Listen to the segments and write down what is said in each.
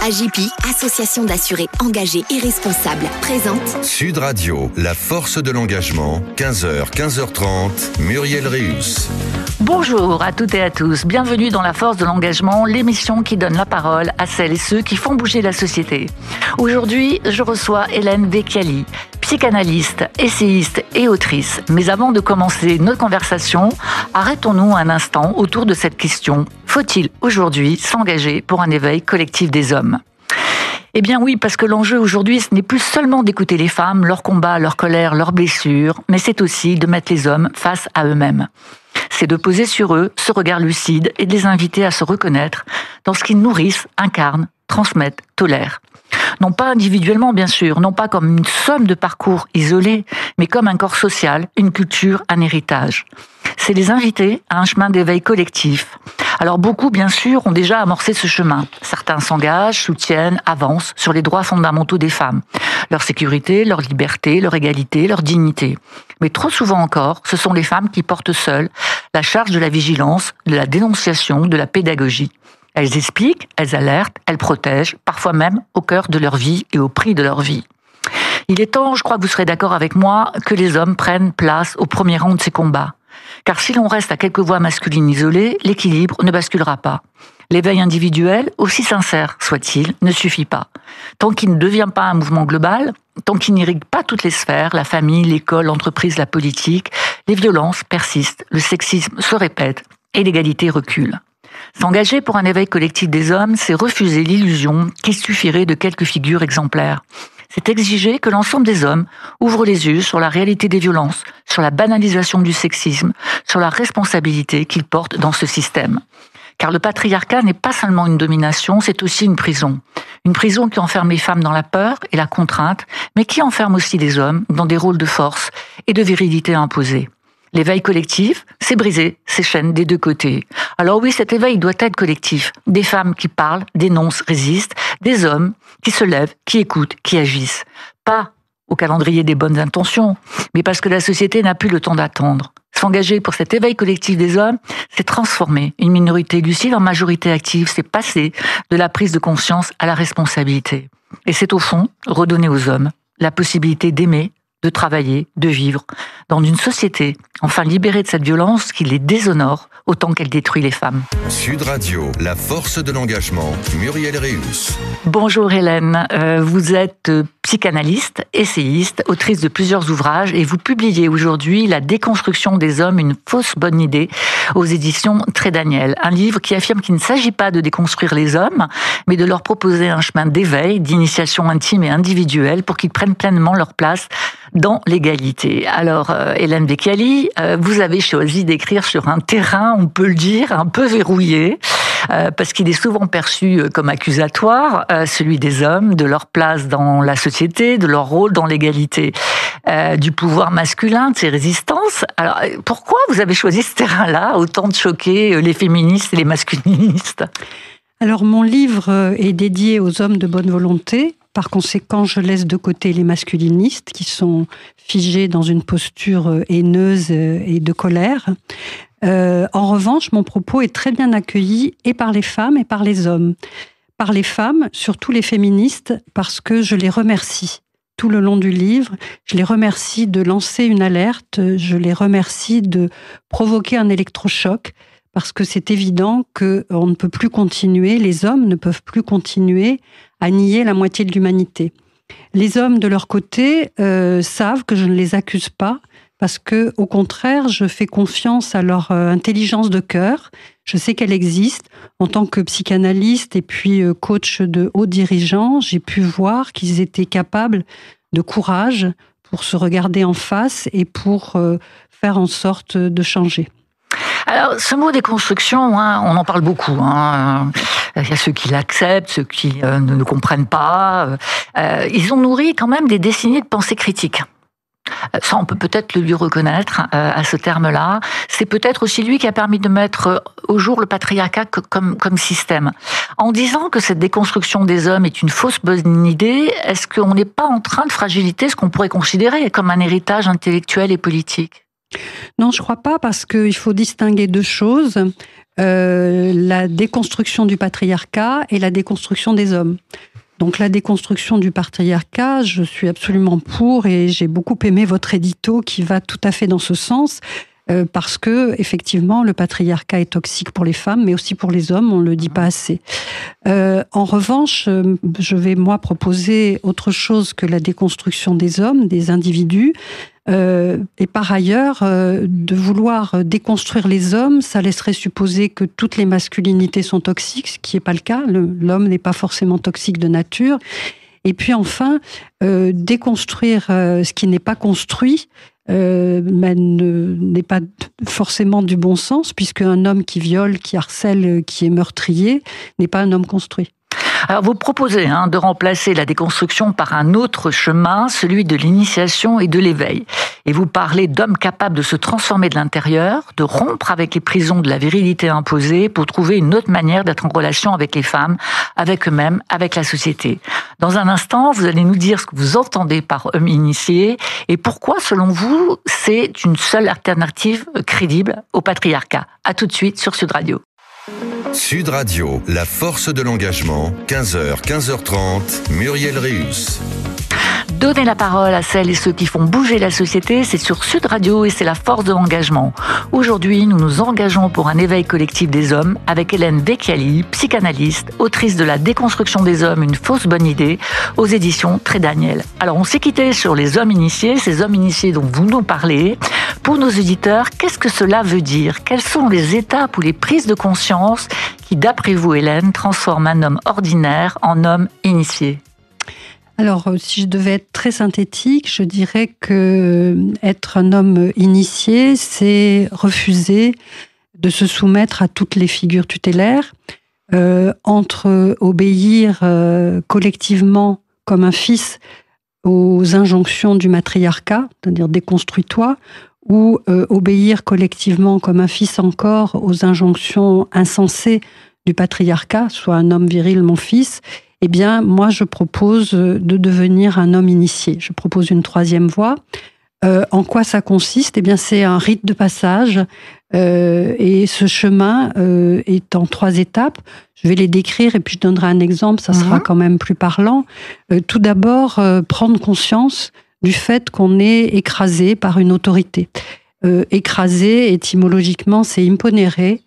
AJPI, association d'assurés engagés et responsables, présente Sud Radio, la force de l'engagement, 15h, 15h30, Muriel Réus. Bonjour à toutes et à tous, bienvenue dans La Force de l'Engagement, l'émission qui donne la parole à celles et ceux qui font bouger la société. Aujourd'hui, je reçois Hélène Becchiali, psychanalyste, essayiste et autrice. Mais avant de commencer notre conversation, arrêtons-nous un instant autour de cette question. Faut-il aujourd'hui s'engager pour un éveil collectif des hommes ? Eh bien oui, parce que l'enjeu aujourd'hui, ce n'est plus seulement d'écouter les femmes, leurs combats, leurs colères, leurs blessures, mais c'est aussi de mettre les hommes face à eux-mêmes. C'est de poser sur eux ce regard lucide et de les inviter à se reconnaître dans ce qu'ils nourrissent, incarnent, transmettent, tolèrent. Non pas individuellement, bien sûr, non pas comme une somme de parcours isolés, mais comme un corps social, une culture, un héritage. C'est les inviter à un chemin d'éveil collectif. Alors beaucoup, bien sûr, ont déjà amorcé ce chemin. Certains s'engagent, soutiennent, avancent sur les droits fondamentaux des femmes. Leur sécurité, leur liberté, leur égalité, leur dignité. Mais trop souvent encore, ce sont les femmes qui portent seules la charge de la vigilance, de la dénonciation, de la pédagogie. Elles expliquent, elles alertent, elles protègent, parfois même au cœur de leur vie et au prix de leur vie. Il est temps, je crois que vous serez d'accord avec moi, que les hommes prennent place au premier rang de ces combats. Car si l'on reste à quelques voix masculines isolées, l'équilibre ne basculera pas. L'éveil individuel, aussi sincère soit-il, ne suffit pas. Tant qu'il ne devient pas un mouvement global, tant qu'il n'irrigue pas toutes les sphères, la famille, l'école, l'entreprise, la politique, les violences persistent, le sexisme se répète et l'égalité recule. S'engager pour un éveil collectif des hommes, c'est refuser l'illusion qu'il suffirait de quelques figures exemplaires. C'est exiger que l'ensemble des hommes ouvrent les yeux sur la réalité des violences, sur la banalisation du sexisme, sur la responsabilité qu'ils portent dans ce système. Car le patriarcat n'est pas seulement une domination, c'est aussi une prison. Une prison qui enferme les femmes dans la peur et la contrainte, mais qui enferme aussi les hommes dans des rôles de force et de virilité imposés. L'éveil collectif, c'est briser ces chaînes des deux côtés. Alors oui, cet éveil doit être collectif. Des femmes qui parlent, dénoncent, résistent. Des hommes qui se lèvent, qui écoutent, qui agissent. Pas au calendrier des bonnes intentions, mais parce que la société n'a plus le temps d'attendre. S'engager pour cet éveil collectif des hommes, c'est transformer une minorité lucide en majorité active. C'est passer de la prise de conscience à la responsabilité. Et c'est au fond redonner aux hommes la possibilité d'aimer, de travailler, de vivre dans une société, enfin libérée de cette violence qui les déshonore autant qu'elle détruit les femmes. Sud Radio, la force de l'engagement, Muriel Réus. Bonjour Hélène, vous êtes psychanalyste, essayiste, autrice de plusieurs ouvrages et vous publiez aujourd'hui La déconstruction des hommes, une fausse bonne idée aux éditions Trédaniel. Un livre qui affirme qu'il ne s'agit pas de déconstruire les hommes, mais de leur proposer un chemin d'éveil, d'initiation intime et individuelle pour qu'ils prennent pleinement leur place dans l'égalité. Alors, Hélène Becchiali, vous avez choisi d'écrire sur un terrain, on peut le dire, un peu verrouillé, parce qu'il est souvent perçu comme accusatoire, celui des hommes, de leur place dans la société, de leur rôle dans l'égalité, du pouvoir masculin, de ses résistances. Alors, pourquoi vous avez choisi ce terrain-là, autant de choquer les féministes et les masculinistes ? Alors, mon livre est dédié aux hommes de bonne volonté. Par conséquent, je laisse de côté les masculinistes qui sont figés dans une posture haineuse et de colère. En revanche, mon propos est très bien accueilli et par les femmes et par les hommes. Par les femmes, surtout les féministes, parce que je les remercie. Tout le long du livre, je les remercie de lancer une alerte, je les remercie de provoquer un électrochoc, parce que c'est évident qu'on ne peut plus continuer, les hommes ne peuvent plus continuer à nier la moitié de l'humanité. Les hommes, de leur côté, savent que je ne les accuse pas, parce que, au contraire, je fais confiance à leur intelligence de cœur. Je sais qu'elle existe. En tant que psychanalyste et puis coach de hauts dirigeants, j'ai pu voir qu'ils étaient capables de courage pour se regarder en face et pour faire en sorte de changer. Alors, ce mot déconstruction, on en parle beaucoup. Il y a ceux qui l'acceptent, ceux qui ne comprennent pas. Ils ont nourri quand même des décennies de pensée critique. Ça, on peut peut-être le lui reconnaître à ce terme-là. C'est peut-être aussi lui qui a permis de mettre au jour le patriarcat comme système. En disant que cette déconstruction des hommes est une fausse bonne idée, est-ce qu'on n'est pas en train de fragiliser ce qu'on pourrait considérer comme un héritage intellectuel et politique ? Non, je crois pas, parce qu'il faut distinguer deux choses. la déconstruction du patriarcat et la déconstruction des hommes. Donc la déconstruction du patriarcat, je suis absolument pour et j'ai beaucoup aimé votre édito qui va tout à fait dans ce sens. Parce que effectivement, le patriarcat est toxique pour les femmes, mais aussi pour les hommes, on ne le dit pas assez. En revanche, je vais moi proposer autre chose que la déconstruction des hommes, des individus. Et par ailleurs, de vouloir déconstruire les hommes, ça laisserait supposer que toutes les masculinités sont toxiques, ce qui n'est pas le cas. L'homme n'est pas forcément toxique de nature. Et puis enfin, déconstruire ce qui n'est pas construit, n'est pas forcément du bon sens, puisque un homme qui viole, qui harcèle, qui est meurtrier, n'est pas un homme construit. Alors vous proposez de remplacer la déconstruction par un autre chemin, celui de l'initiation et de l'éveil. Et vous parlez d'hommes capables de se transformer de l'intérieur, de rompre avec les prisons de la virilité imposée pour trouver une autre manière d'être en relation avec les femmes, avec eux-mêmes, avec la société. Dans un instant, vous allez nous dire ce que vous entendez par homme initié et pourquoi, selon vous, c'est une seule alternative crédible au patriarcat. À tout de suite sur Sud Radio. Sud Radio, la force de l'engagement, 15h, 15h30, Muriel Réus. Donner la parole à celles et ceux qui font bouger la société, c'est sur Sud Radio et c'est la force de l'engagement. Aujourd'hui, nous nous engageons pour un éveil collectif des hommes avec Hélène Vecchiali, psychanalyste, autrice de La déconstruction des hommes, une fausse bonne idée, aux éditions Très Daniel. Alors, on s'est quitté sur les hommes initiés, ces hommes initiés dont vous nous parlez. Pour nos auditeurs, qu'est-ce que cela veut dire ? Quelles sont les étapes ou les prises de conscience qui, d'après vous, Hélène, transforment un homme ordinaire en homme initié ? Alors, si je devais être très synthétique, je dirais que être un homme initié, c'est refuser de se soumettre à toutes les figures tutélaires, entre obéir collectivement comme un fils aux injonctions du matriarcat, c'est-à-dire déconstruis-toi, ou obéir collectivement comme un fils encore aux injonctions insensées du patriarcat, soit un homme viril, mon fils. Eh bien, moi, je propose de devenir un homme initié. Je propose une troisième voie. En quoi ça consiste ? Eh bien, c'est un rite de passage. Et ce chemin est en 3 étapes. Je vais les décrire et puis je donnerai un exemple, ça sera quand même plus parlant. Tout d'abord, prendre conscience du fait qu'on est écrasé par une autorité. Écrasé, étymologiquement, c'est imponere,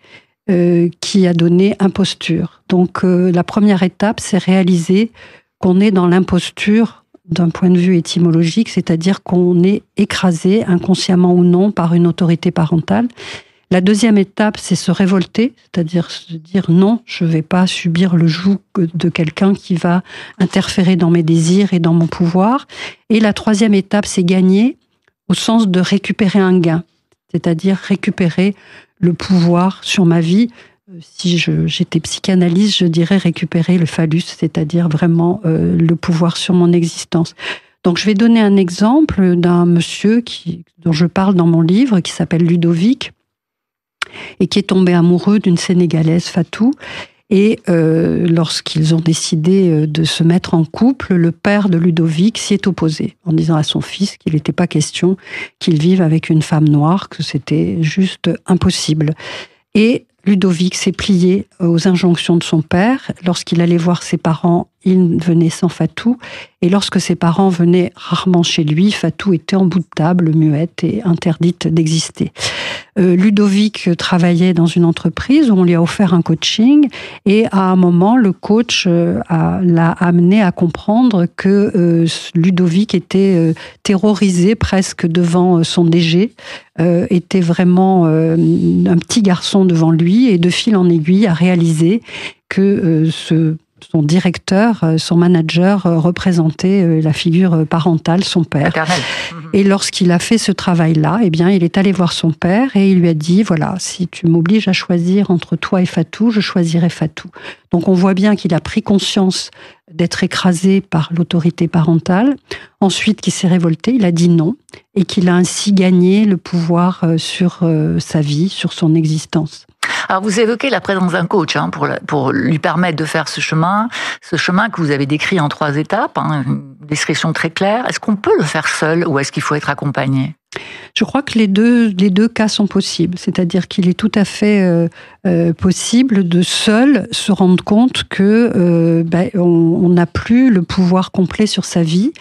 qui a donné imposture. Donc la première étape, c'est réaliser qu'on est dans l'imposture d'un point de vue étymologique, c'est-à-dire qu'on est écrasé, inconsciemment ou non, par une autorité parentale. La deuxième étape, c'est se révolter, c'est-à-dire se dire non, je ne vais pas subir le joug de quelqu'un qui va interférer dans mes désirs et dans mon pouvoir. Et la troisième étape, c'est gagner au sens de récupérer un gain, c'est-à-dire récupérer le pouvoir sur ma vie. Si j'étais psychanalyste, je dirais récupérer le phallus, c'est-à-dire vraiment le pouvoir sur mon existence. Donc je vais donner un exemple d'un monsieur dont je parle dans mon livre, qui s'appelle Ludovic, et qui est tombé amoureux d'une Sénégalaise, Fatou. Et lorsqu'ils ont décidé de se mettre en couple, le père de Ludovic s'y est opposé, en disant à son fils qu'il n'était pas question qu'il vive avec une femme noire, que c'était juste impossible. Et Ludovic s'est plié aux injonctions de son père. Lorsqu'il allait voir ses parents, il venait sans Fatou. Et lorsque ses parents venaient rarement chez lui, Fatou était en bout de table, muette et interdite d'exister. Ludovic travaillait dans une entreprise où on lui a offert un coaching et à un moment, le coach l'a amené à comprendre que Ludovic était terrorisé presque devant son DG, était vraiment un petit garçon devant lui et de fil en aiguille a réalisé que son directeur, son manager représentait la figure parentale, son père. Et lorsqu'il a fait ce travail-là, eh bien, il est allé voir son père et il lui a dit, voilà, si tu m'obliges à choisir entre toi et Fatou, je choisirai Fatou. Donc on voit bien qu'il a pris conscience d'être écrasé par l'autorité parentale. Ensuite, qu'il s'est révolté, il a dit non et qu'il a ainsi gagné le pouvoir sur sa vie, sur son existence. Alors vous évoquez la présence d'un coach pour lui permettre de faire ce chemin que vous avez décrit en 3 étapes, une description très claire. Est-ce qu'on peut le faire seul ou est-ce qu'il faut être accompagné ? Je crois que les deux cas sont possibles. C'est-à-dire qu'il est tout à fait possible de seul se rendre compte que on n'a plus le pouvoir complet sur sa vie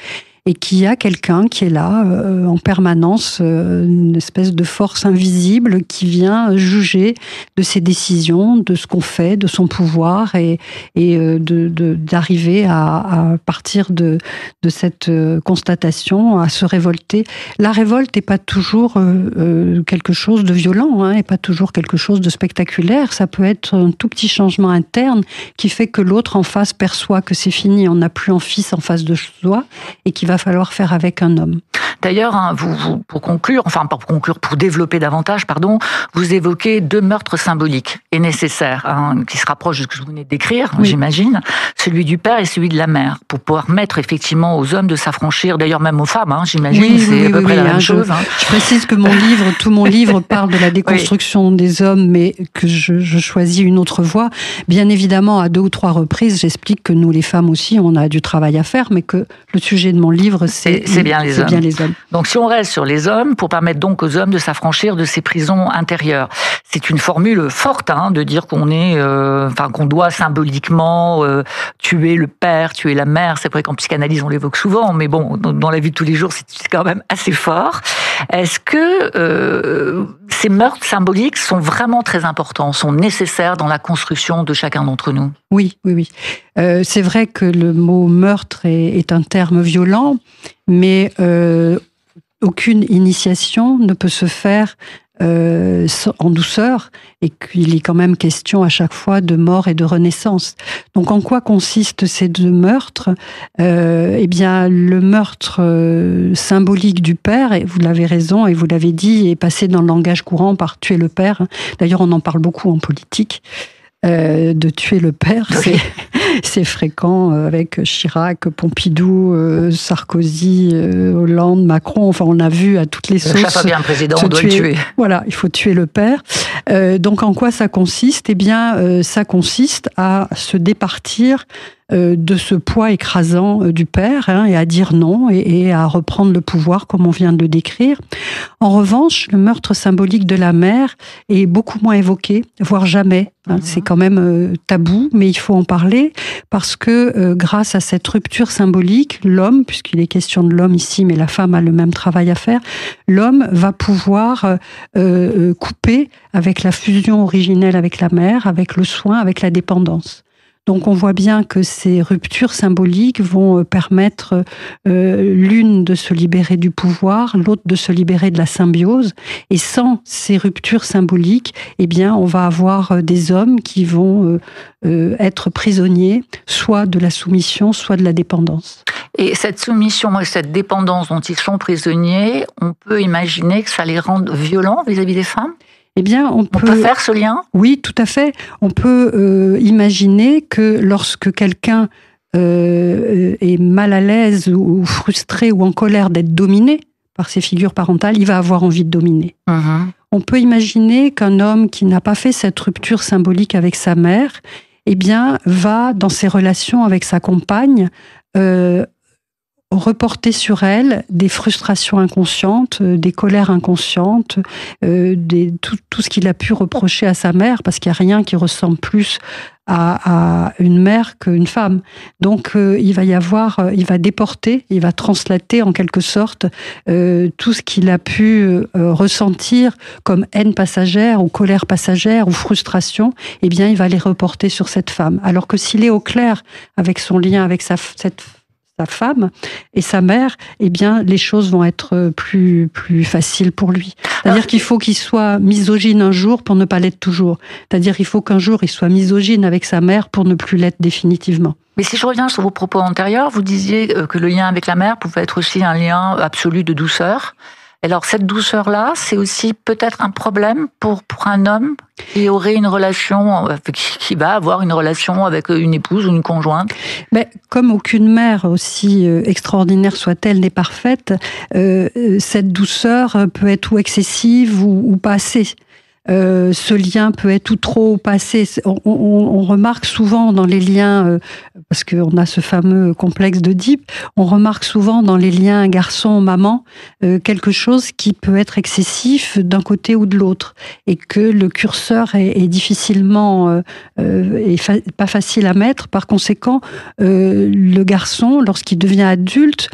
et qu'il y a quelqu'un qui est là en permanence, une espèce de force invisible qui vient juger de ses décisions, de ce qu'on fait, de son pouvoir et d'arriver à partir de cette constatation à se révolter. La révolte n'est pas toujours quelque chose de violent, et pas toujours quelque chose de spectaculaire. Ça peut être un tout petit changement interne qui fait que l'autre en face perçoit que c'est fini, on n'a plus un fils en face de soi et qui va falloir faire avec un homme. D'ailleurs, pour développer davantage, vous évoquez 2 meurtres symboliques et nécessaires, qui se rapprochent de ce que vous venez de décrire, j'imagine, celui du père et celui de la mère, pour pouvoir permettre effectivement aux hommes de s'affranchir, d'ailleurs même aux femmes, j'imagine, c'est à peu près la même chose. Je précise que tout mon livre parle de la déconstruction des hommes, mais que je choisis une autre voie. Bien évidemment, à 2 ou 3 reprises, j'explique que nous, les femmes aussi, on a du travail à faire, mais que le sujet de mon livre, c'est bien les hommes. Donc si on reste sur les hommes, pour permettre donc aux hommes de s'affranchir de ces prisons intérieures, c'est une formule forte de dire qu'on doit symboliquement tuer le père, tuer la mère. C'est vrai qu'en psychanalyse on l'évoque souvent, mais bon, dans la vie de tous les jours c'est quand même assez fort. Est-ce que ces meurtres symboliques sont vraiment très importants, sont nécessaires dans la construction de chacun d'entre nous ? Oui. C'est vrai que le mot meurtre est un terme violent, mais aucune initiation ne peut se faire en douceur, et qu'il est quand même question à chaque fois de mort et de renaissance. Donc en quoi consistent ces 2 meurtres ? Le meurtre symbolique du père, et vous l'avez raison et vous l'avez dit, est passé dans le langage courant par tuer le père. D'ailleurs, on en parle beaucoup en politique. De tuer le père, c'est fréquent avec Chirac, Pompidou, Sarkozy, Hollande, Macron. Enfin, on a vu à toutes les sauces. Chaque fois qu'il y a un président, on doit le tuer. Voilà, il faut tuer le père. Donc, en quoi ça consiste ? Ça consiste à se départir de ce poids écrasant du père, et à dire non et à reprendre le pouvoir comme on vient de le décrire. En revanche, le meurtre symbolique de la mère est beaucoup moins évoqué, voire jamais. C'est quand même tabou, mais il faut en parler parce que grâce à cette rupture symbolique, l'homme, puisqu'il est question de l'homme ici, mais la femme a le même travail à faire, l'homme va pouvoir couper avec la fusion originelle avec la mère, avec le soin, avec la dépendance. Donc on voit bien que ces ruptures symboliques vont permettre l'une de se libérer du pouvoir, l'autre de se libérer de la symbiose. Et sans ces ruptures symboliques, on va avoir des hommes qui vont être prisonniers, soit de la soumission, soit de la dépendance. Et cette soumission et cette dépendance dont ils sont prisonniers, on peut imaginer que ça les rende violents vis-à-vis des femmes ? On peut faire ce lien ? Oui, tout à fait. On peut imaginer que lorsque quelqu'un est mal à l'aise ou frustré ou en colère d'être dominé par ses figures parentales, il va avoir envie de dominer. On peut imaginer qu'un homme qui n'a pas fait cette rupture symbolique avec sa mère, va, dans ses relations avec sa compagne, reporter sur elle des frustrations inconscientes, des colères inconscientes, tout ce qu'il a pu reprocher à sa mère, parce qu'il n'y a rien qui ressemble plus à une mère qu'une femme. Donc il va déporter, il va translater en quelque sorte tout ce qu'il a pu ressentir comme haine passagère ou colère passagère ou frustration, il va les reporter sur cette femme. Alors que s'il est au clair avec son lien avec sa femme et sa mère, les choses vont être plus faciles pour lui. C'est-à-dire qu'il faut qu'il soit misogyne un jour pour ne pas l'être toujours. C'est-à-dire qu'il faut qu'un jour il soit misogyne avec sa mère pour ne plus l'être définitivement. Mais si je reviens sur vos propos antérieurs, vous disiez que le lien avec la mère pouvait être aussi un lien absolu de douceur. Alors cette douceur-là, c'est aussi peut-être un problème pour un homme qui aurait une relation, qui va avoir une relation avec une épouse ou une conjointe. Mais comme aucune mère, aussi extraordinaire soit-elle, n'est parfaite, cette douceur peut être ou excessive ou pas assez. Ce lien peut être ou trop passé. On remarque souvent dans les liens, parce qu'on a ce fameux complexe d'Oedipe, on remarque souvent dans les liens garçon-maman quelque chose qui peut être excessif d'un côté ou de l'autre, et que le curseur est difficilement, pas facile à mettre. Par conséquent, le garçon, lorsqu'il devient adulte,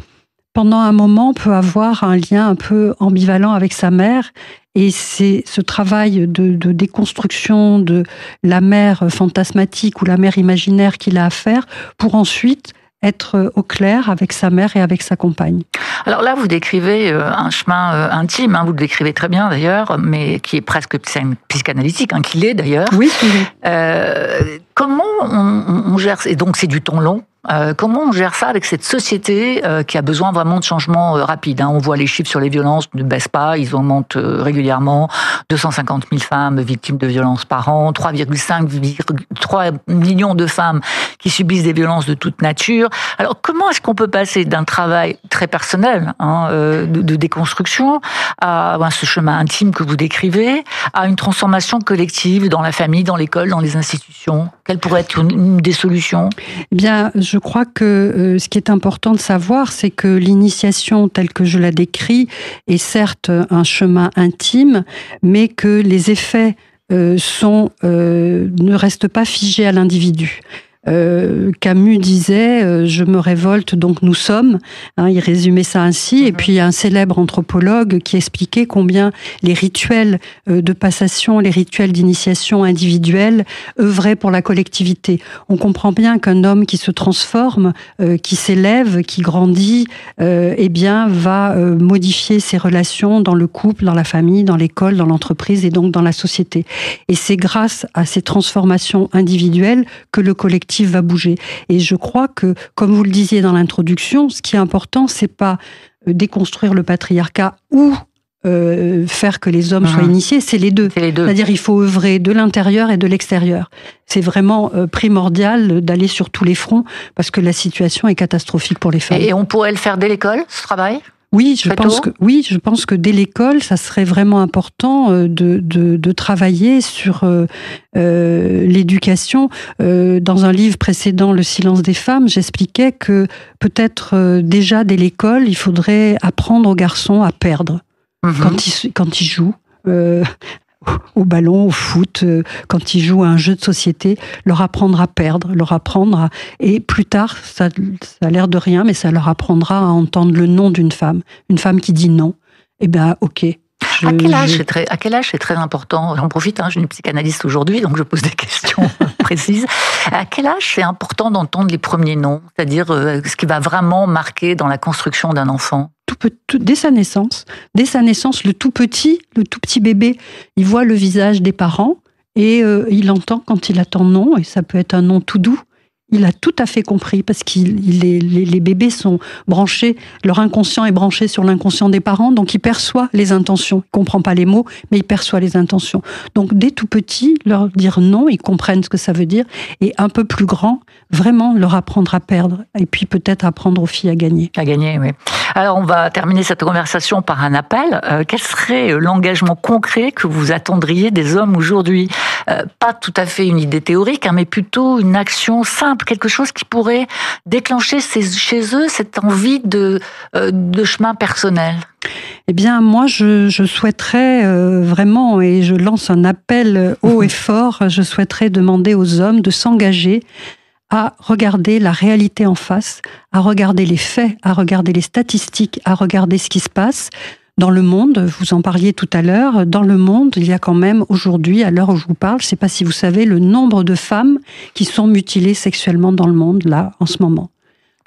pendant un moment, peut avoir un lien un peu ambivalent avec sa mère. Et c'est ce travail de déconstruction de la mère fantasmatique ou la mère imaginaire qu'il a à faire pour ensuite être au clair avec sa mère et avec sa compagne. Alors là, vous décrivez un chemin intime, vous le décrivez très bien d'ailleurs, mais qui est presque psychanalytique, qu'il est d'ailleurs. Oui. Comment on gère, et donc c'est du temps long, comment on gère ça avec cette société qui a besoin vraiment de changements rapides, On voit les chiffres sur les violences ne baissent pas, ils augmentent régulièrement. 250 000 femmes victimes de violences par an, 3 millions de femmes qui subissent des violences de toute nature. Alors comment est-ce qu'on peut passer d'un travail très personnel, de déconstruction, à ce chemin intime que vous décrivez, à une transformation collective dans la famille, dans l'école, dans les institutions? Quelle pourrait être une des solutions? Eh bien, je crois que ce qui est important de savoir, c'est que l'initiation telle que je la décris est certes un chemin intime, mais que les effets ne restent pas figés à l'individu. Camus disait « Je me révolte, donc nous sommes ». Il résumait ça ainsi. Et puis, il y a un célèbre anthropologue qui expliquait combien les rituels de passation, les rituels d'initiation individuelle œuvraient pour la collectivité. On comprend bien qu'un homme qui se transforme, qui s'élève, qui grandit, va modifier ses relations dans le couple, dans la famille, dans l'école, dans l'entreprise et donc dans la société. Et c'est grâce à ces transformations individuelles que le collectif va bouger. Et je crois que, comme vous le disiez dans l'introduction, ce qui est important, c'est pas déconstruire le patriarcat ou faire que les hommes soient initiés, c'est les deux. C'est-à-dire il faut œuvrer de l'intérieur et de l'extérieur. C'est vraiment primordial d'aller sur tous les fronts parce que la situation est catastrophique pour les femmes. Et on pourrait le faire dès l'école, ce travail ? Oui, je pense que dès l'école, ça serait vraiment important de travailler sur l'éducation. Dans un livre précédent, Le silence des femmes, j'expliquais que peut-être déjà dès l'école, il faudrait apprendre aux garçons à perdre quand ils jouent. Au ballon, au foot, quand ils jouent à un jeu de société, leur apprendre à perdre, et plus tard, ça a l'air de rien, mais ça leur apprendra à entendre le non d'une femme. Une femme qui dit non, ok. À quel âge c'est très important? J'en profite, je suis une psychanalyste aujourd'hui, donc je pose des questions précises. À quel âge c'est important d'entendre les premiers noms? C'est-à-dire ce qui va vraiment marquer dans la construction d'un enfant? Dès sa naissance, le tout petit bébé, il voit le visage des parents et il entend quand il attend non, et ça peut être un non tout doux. Il a tout à fait compris parce que les bébés sont branchés, leur inconscient est branché sur l'inconscient des parents, donc il perçoit les intentions. Il comprend pas les mots, mais il perçoit les intentions. Donc dès tout petit, leur dire non, ils comprennent ce que ça veut dire, et un peu plus grand, vraiment leur apprendre à perdre, et puis peut-être apprendre aux filles à gagner. À gagner, oui. Alors on va terminer cette conversation par un appel. Quel serait l'engagement concret que vous attendriez des hommes aujourd'hui? Pas tout à fait une idée théorique, mais plutôt une action simple, quelque chose qui pourrait déclencher chez eux cette envie de chemin personnel. Eh bien, moi, je souhaiterais vraiment, et je lance un appel haut et fort, je souhaiterais demander aux hommes de s'engager à regarder la réalité en face, à regarder les faits, à regarder les statistiques, à regarder ce qui se passe dans le monde. Vous en parliez tout à l'heure. Dans le monde, il y a quand même aujourd'hui, à l'heure où je vous parle, je ne sais pas si vous savez, le nombre de femmes qui sont mutilées sexuellement dans le monde, là, en ce moment.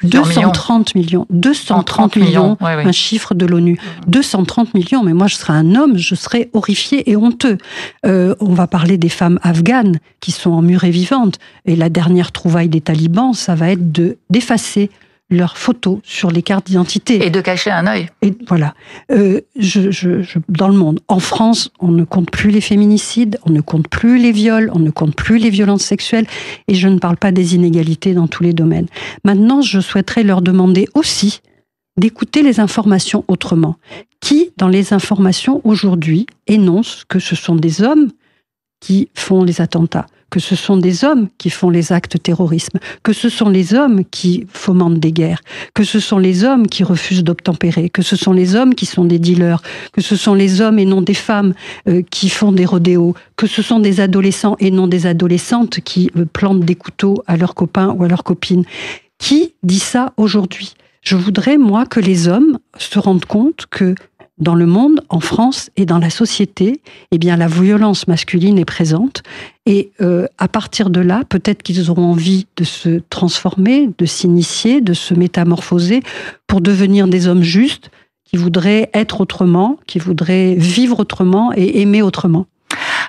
230 millions. 230 millions, oui. Un chiffre de l'ONU. 230 millions, mais moi je serais un homme, je serais horrifié et honteux. On va parler des femmes afghanes qui sont emmurées vivantes. Et la dernière trouvaille des talibans, ça va être d'effacer leurs photos sur les cartes d'identité. Et de cacher un œil. Et voilà. Dans le monde, en France, on ne compte plus les féminicides, on ne compte plus les viols, on ne compte plus les violences sexuelles, et je ne parle pas des inégalités dans tous les domaines. Maintenant, je souhaiterais leur demander aussi d'écouter les informations autrement. Qui, dans les informations aujourd'hui, énonce que ce sont des hommes qui font les attentats, que ce sont des hommes qui font les actes terrorisme, que ce sont les hommes qui fomentent des guerres, que ce sont les hommes qui refusent d'obtempérer, que ce sont les hommes qui sont des dealers, que ce sont les hommes et non des femmes qui font des rodéos, que ce sont des adolescents et non des adolescentes qui plantent des couteaux à leurs copains ou à leurs copines. Qui dit ça aujourd'hui ? Je voudrais, moi, que les hommes se rendent compte que dans le monde, en France et dans la société, eh bien, la violence masculine est présente. Et à partir de là, peut-être qu'ils auront envie de se transformer, de s'initier, de se métamorphoser pour devenir des hommes justes qui voudraient être autrement, qui voudraient vivre autrement et aimer autrement.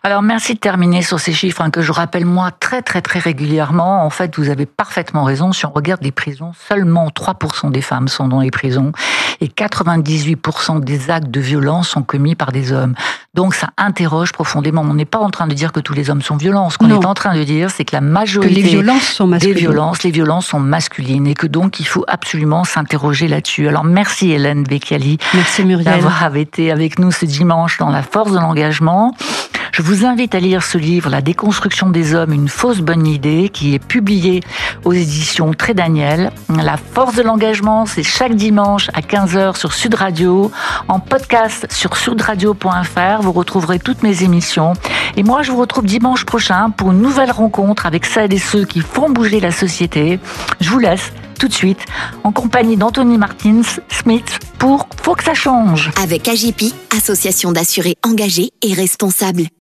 Alors, merci de terminer sur ces chiffres que je rappelle moi très régulièrement. En fait, vous avez parfaitement raison. Si on regarde les prisons, seulement 3% des femmes sont dans les prisons et 98% des actes de violence sont commis par des hommes. Donc, ça interroge profondément. On n'est pas en train de dire que tous les hommes sont violents. Ce qu'on est en train de dire, c'est que la majorité les violences sont masculines. Les violences sont masculines et que donc, il faut absolument s'interroger là-dessus. Alors, merci Hélène Becchiali. Merci Muriel. D'avoir été avec nous ce dimanche dans La Force de l'Engagement. Je vous invite à lire ce livre, La déconstruction des hommes, une fausse bonne idée, qui est publié aux éditions Très Daniel. La Force de l'Engagement, c'est chaque dimanche à 15h sur Sud Radio, en podcast sur sudradio.fr. Vous retrouverez toutes mes émissions. Et moi, je vous retrouve dimanche prochain pour une nouvelle rencontre avec celles et ceux qui font bouger la société. Je vous laisse tout de suite en compagnie d'Anthony Martins-Smith pour Faut que ça change. Avec AGP, association d'assurés engagés et responsables.